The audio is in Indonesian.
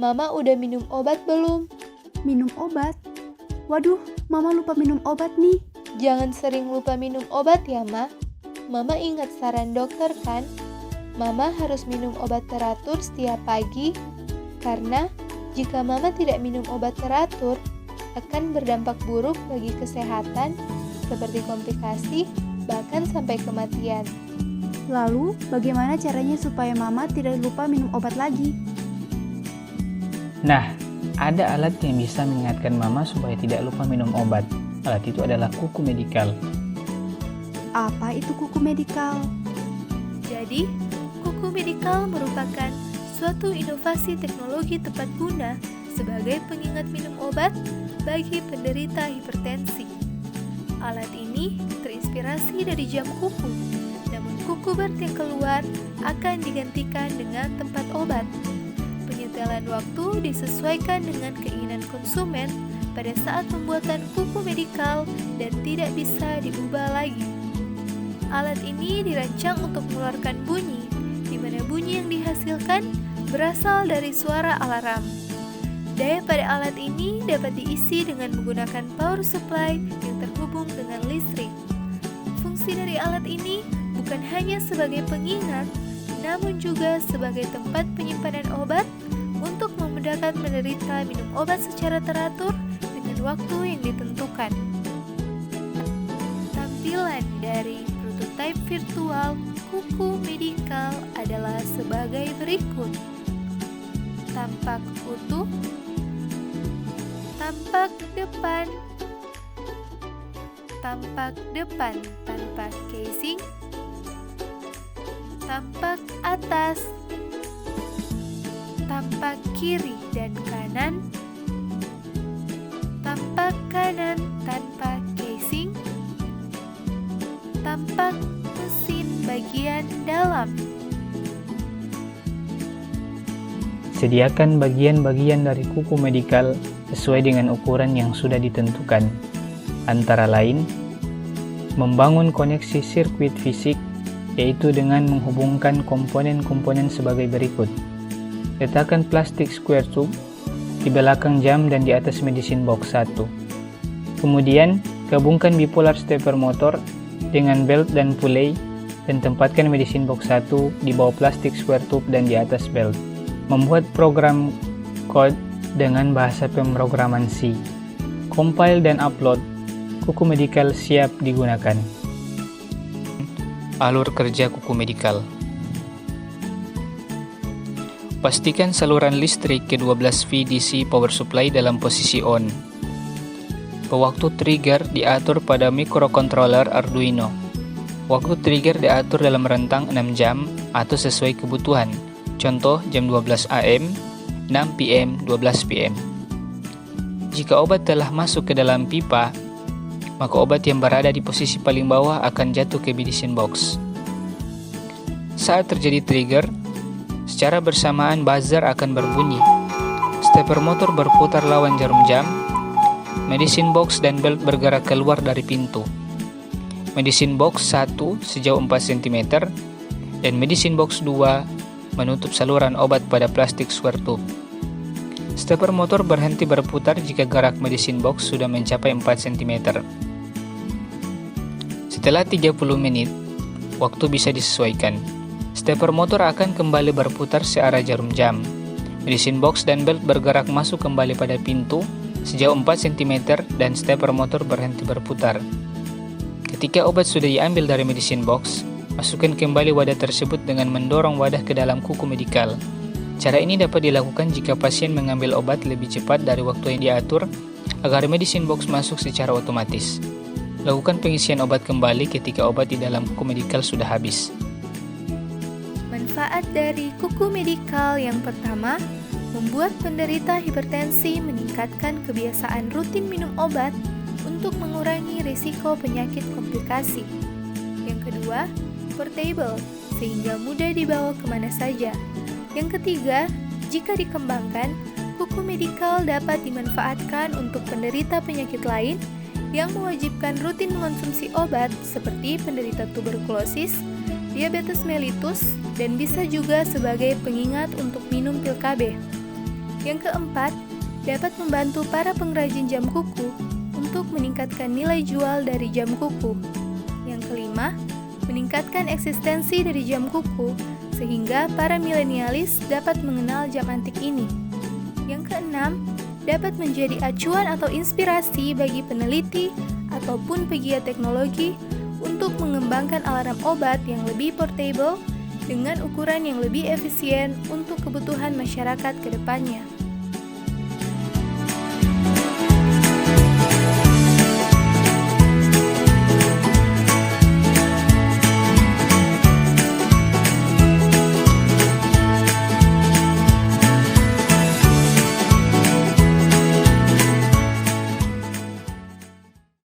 Mama udah minum obat belum? Minum obat? Waduh, Mama lupa minum obat nih. Jangan sering lupa minum obat ya, Ma. Mama ingat saran dokter kan? Mama harus minum obat teratur setiap pagi, karena jika Mama tidak minum obat teratur, akan berdampak buruk bagi kesehatan, seperti komplikasi, bahkan sampai kematian. Lalu, bagaimana caranya supaya Mama tidak lupa minum obat lagi? Nah, ada alat yang bisa mengingatkan Mama supaya tidak lupa minum obat. Alat itu adalah kuku medikal. Apa itu kuku medikal? Jadi, kuku medikal merupakan suatu inovasi teknologi tepat guna sebagai pengingat minum obat bagi penderita hipertensi. Alat ini terinspirasi dari jam kuku, namun kuku bar yang keluar akan digantikan dengan tempat obat. Penyetelan waktu disesuaikan dengan keinginan konsumen pada saat pembuatan kuku medikal dan tidak bisa diubah lagi. Alat ini dirancang untuk mengeluarkan bunyi, di mana bunyi yang dihasilkan berasal dari suara alarm. Daya pada alat ini dapat diisi dengan menggunakan power supply yang terhubung dengan listrik. Fungsi dari alat ini bukan hanya sebagai pengingat, namun juga sebagai tempat penyimpanan obat untuk memudahkan penderita minum obat secara teratur dengan waktu yang ditentukan. Tampilan dari prototipe virtual kuku medikal adalah sebagai berikut. Tampak utuh, tampak depan tanpa casing, tampak atas, tampak kiri dan kanan, tampak kanan tanpa casing, tampak mesin bagian dalam. Sediakan bagian-bagian dari kuku medikal sesuai dengan ukuran yang sudah ditentukan. Antara lain, membangun koneksi sirkuit fisik, yaitu dengan menghubungkan komponen-komponen sebagai berikut. Letakkan plastik square tube di belakang jam dan di atas medicine box 1. Kemudian, gabungkan bipolar stepper motor dengan belt dan pulley dan tempatkan medicine box 1 di bawah plastik square tube dan di atas belt. Membuat program code dengan bahasa pemrograman C. Compile dan upload. Kuku medikal siap digunakan. Alur kerja kuku medikal. Pastikan saluran listrik ke 12 V DC power supply dalam posisi on. Waktu trigger diatur pada microcontroller Arduino. Waktu trigger diatur dalam rentang 6 jam atau sesuai kebutuhan. Contoh jam 12 AM, 6 PM, 12 PM. Jika obat telah masuk ke dalam pipa, maka obat yang berada di posisi paling bawah akan jatuh ke medicine box. Saat terjadi trigger, secara bersamaan buzzer akan berbunyi. Stepper motor berputar lawan jarum jam. Medicine box dan belt bergerak keluar dari pintu. Medicine box 1 sejauh 4 cm dan medicine box 2 menutup saluran obat pada plastik square tube. Stepper motor berhenti berputar jika gerak medicine box sudah mencapai 4 cm. Setelah 30 menit, waktu bisa disesuaikan. Stepper motor akan kembali berputar searah jarum jam. Medicine box dan belt bergerak masuk kembali pada pintu sejauh 4 cm dan stepper motor berhenti berputar. Ketika obat sudah diambil dari medicine box, masukkan kembali wadah tersebut dengan mendorong wadah ke dalam kuku medikal. Cara ini dapat dilakukan jika pasien mengambil obat lebih cepat dari waktu yang diatur agar medicine box masuk secara otomatis. Lakukan pengisian obat kembali ketika obat di dalam kuku medikal sudah habis. Manfaat dari kuku medikal yang pertama, membuat penderita hipertensi meningkatkan kebiasaan rutin minum obat untuk mengurangi risiko penyakit komplikasi. Yang kedua, portable, sehingga mudah dibawa kemana saja. Yang ketiga, jika dikembangkan, kuku medikal dapat dimanfaatkan untuk penderita penyakit lain yang mewajibkan rutin mengonsumsi obat seperti penderita tuberkulosis, diabetes mellitus, dan bisa juga sebagai pengingat untuk minum pil KB. Yang keempat, dapat membantu para pengrajin jam kuku untuk meningkatkan nilai jual dari jam kuku. Yang kelima, meningkatkan eksistensi dari jam kuku sehingga para milenialis dapat mengenal jam antik ini. Yang keenam, dapat menjadi acuan atau inspirasi bagi peneliti ataupun pegiat teknologi untuk mengembangkan alarm obat yang lebih portable dengan ukuran yang lebih efisien untuk kebutuhan masyarakat ke depannya.